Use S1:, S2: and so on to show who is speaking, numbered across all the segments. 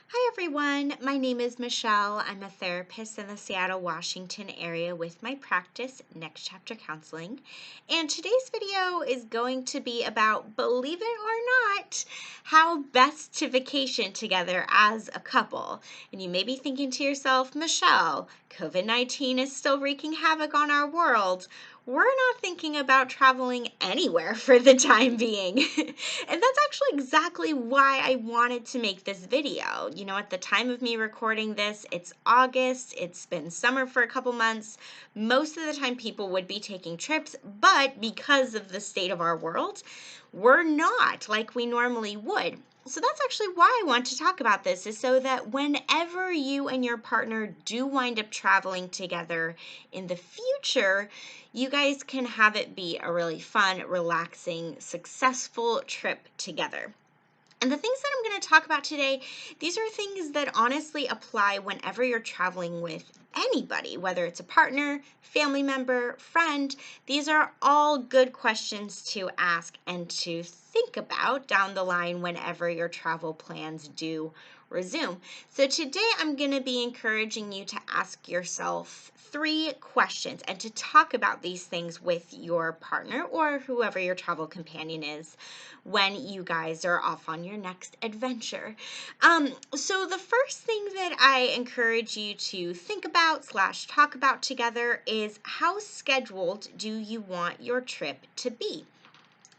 S1: Hi everyone, my name is Michelle. I'm a therapist in the Seattle, Washington area with my practice, Next Chapter Counseling. And today's video is going to be about, believe it or not, how best to vacation together as a couple. And you may be thinking to yourself, Michelle, COVID-19 is still wreaking havoc on our world. We're not thinking about traveling anywhere for the time being. And that's actually exactly why I wanted to make this video. At the time of me recording this, it's August, it's been summer for a couple months. Most of the time people would be taking trips, but because of the state of our world, we're not like we normally would. So that's actually why I want to talk about this, is so that whenever you and your partner do wind up traveling together in the future, you guys can have it be a really fun, relaxing, successful trip together. And the things that I'm going to talk about today, these are things that honestly apply whenever you're traveling with anybody, whether it's a partner, family member, friend. These are all good questions to ask and to think about down the line whenever your travel plans do resume. So today I'm going to be encouraging you to ask yourself 3 questions and to talk about these things with your partner or whoever your travel companion is when you guys are off on your next adventure. So the first thing that I encourage you to think about / talk about together is, how scheduled do you want your trip to be?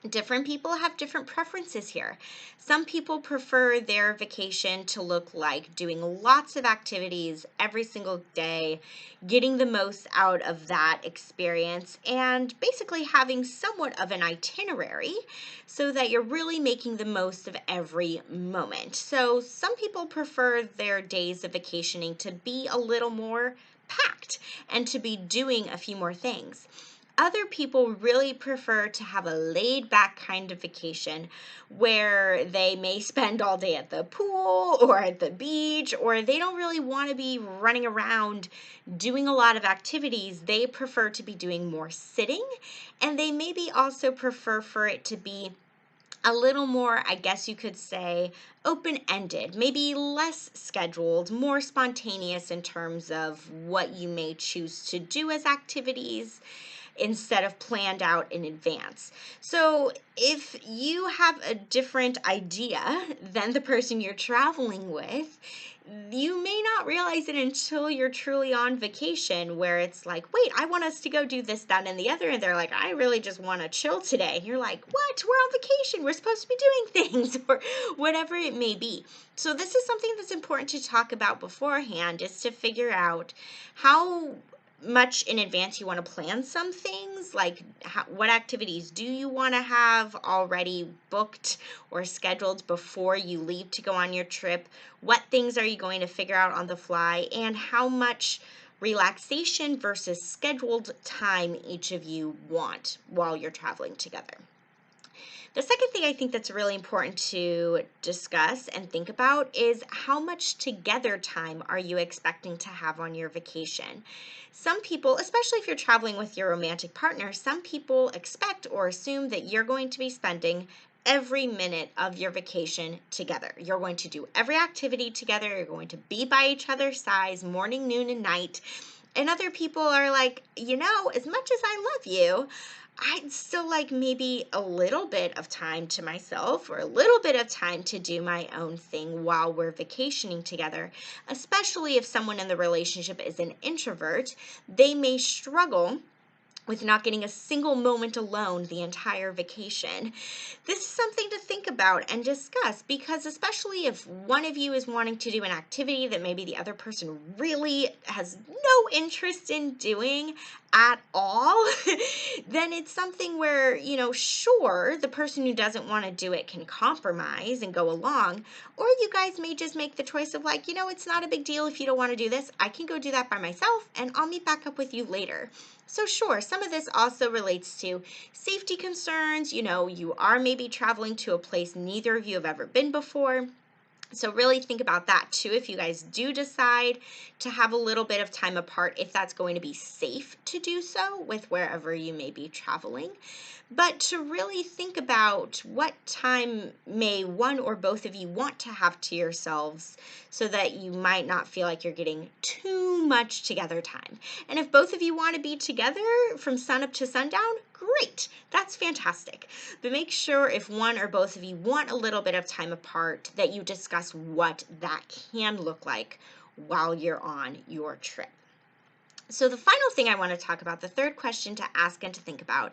S1: Different people have different preferences here. Some people prefer their vacation to look like doing lots of activities every single day, getting the most out of that experience, and basically having somewhat of an itinerary so that you're really making the most of every moment. So some people prefer their days of vacationing to be a little more packed and to be doing a few more things. Other people really prefer to have a laid back kind of vacation where they may spend all day at the pool or at the beach, or they don't really want to be running around doing a lot of activities. They prefer to be doing more sitting, and they maybe also prefer for it to be a little more, I guess you could say, open-ended, maybe less scheduled, more spontaneous in terms of what you may choose to do as activities instead of planned out in advance. So if you have a different idea than the person you're traveling with, you may not realize it until you're truly on vacation, where it's like, wait, I want us to go do this, that, and the other. And they're like, I really just want to chill today. And you're like, what? We're on vacation. We're supposed to be doing things, or whatever it may be. So this is something that's important to talk about beforehand, is to figure out how much in advance you want to plan some things, like what activities do you want to have already booked or scheduled before you leave to go on your trip, what things are you going to figure out on the fly, and how much relaxation versus scheduled time each of you want while you're traveling together. The second thing I think that's really important to discuss and think about is, how much together time are you expecting to have on your vacation? Some people, especially if you're traveling with your romantic partner, some people expect or assume that you're going to be spending every minute of your vacation together. You're going to do every activity together. You're going to be by each other's sides morning, noon, and night. And other people are like, as much as I love you, I'd still like maybe a little bit of time to myself, or a little bit of time to do my own thing while we're vacationing together. Especially if someone in the relationship is an introvert, they may struggle with not getting a single moment alone the entire vacation. This is something to think about and discuss, because especially if one of you is wanting to do an activity that maybe the other person really has no interest in doing at all, then it's something where, sure, the person who doesn't want to do it can compromise and go along, or you guys may just make the choice of like, it's not a big deal if you don't want to do this. I can go do that by myself and I'll meet back up with you later. So sure, some of this also relates to safety concerns. You are maybe traveling to a place neither of you have ever been before. So really think about that too if you guys do decide to have a little bit of time apart, if that's going to be safe to do so with wherever you may be traveling. But to really think about what time may one or both of you want to have to yourselves so that you might not feel like you're getting too much together time. And if both of you want to be together from sunup to sundown, great, that's fantastic. But make sure if one or both of you want a little bit of time apart that you discuss what that can look like while you're on your trip. So the final thing I want to talk about, the third question to ask and to think about,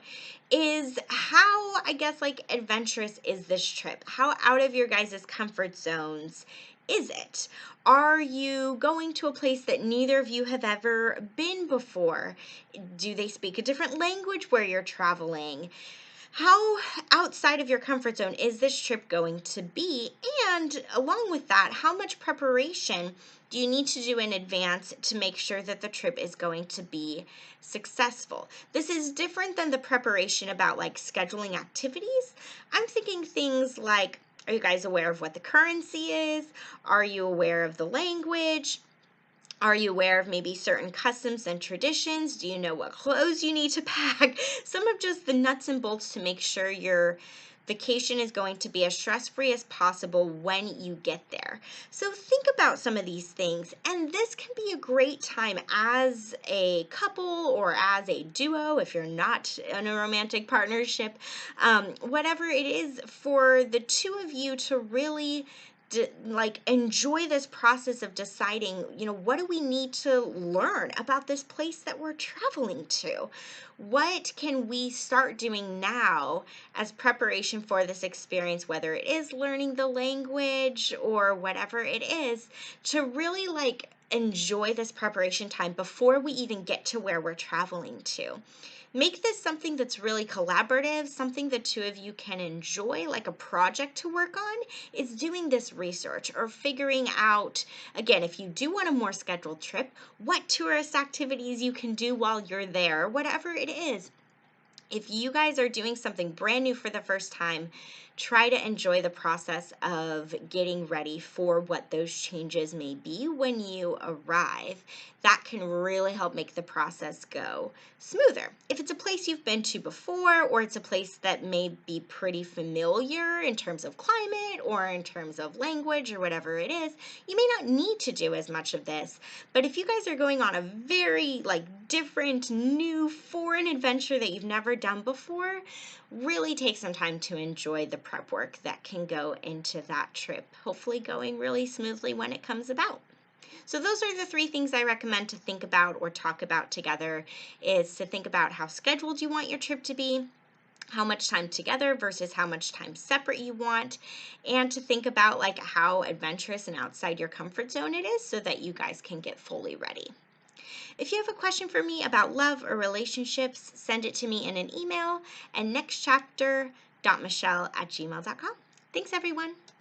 S1: is how, I guess, like adventurous is this trip? How out of your guys' comfort zones is it? Are you going to a place that neither of you have ever been before? Do they speak a different language where you're traveling? How outside of your comfort zone is this trip going to be? And along with that, how much preparation do you need to do in advance to make sure that the trip is going to be successful? This is different than the preparation about like scheduling activities. I'm thinking things like, are you guys aware of what the currency is? Are you aware of the language? Are you aware of maybe certain customs and traditions? Do you know what clothes you need to pack? Some of just the nuts and bolts to make sure your vacation is going to be as stress-free as possible when you get there. So think about some of these things, and this can be a great time as a couple or as a duo if you're not in a romantic partnership, whatever it is, for the two of you to really enjoy this process of deciding, what do we need to learn about this place that we're traveling to? What can we start doing now as preparation for this experience, whether it is learning the language or whatever it is, to really enjoy this preparation time before we even get to where we're traveling to? Make this something that's really collaborative, something the two of you can enjoy, like a project to work on, is doing this research or figuring out, again, if you do want a more scheduled trip, what tourist activities you can do while you're there, whatever it is. If you guys are doing something brand new for the first time, try to enjoy the process of getting ready for what those changes may be when you arrive. That can really help make the process go smoother. If it's a place you've been to before, or it's a place that may be pretty familiar in terms of climate or in terms of language or whatever it is, you may not need to do as much of this. But if you guys are going on a very different, new, foreign adventure that you've never done before, really take some time to enjoy the prep work that can go into that trip, hopefully going really smoothly when it comes about. So those are the three things I recommend to think about or talk about together, is to think about how scheduled you want your trip to be, how much time together versus how much time separate you want, and to think about how adventurous and outside your comfort zone it is so that you guys can get fully ready. If you have a question for me about love or relationships, send it to me in an email at nextchapter.michelle@gmail.com. Thanks, everyone.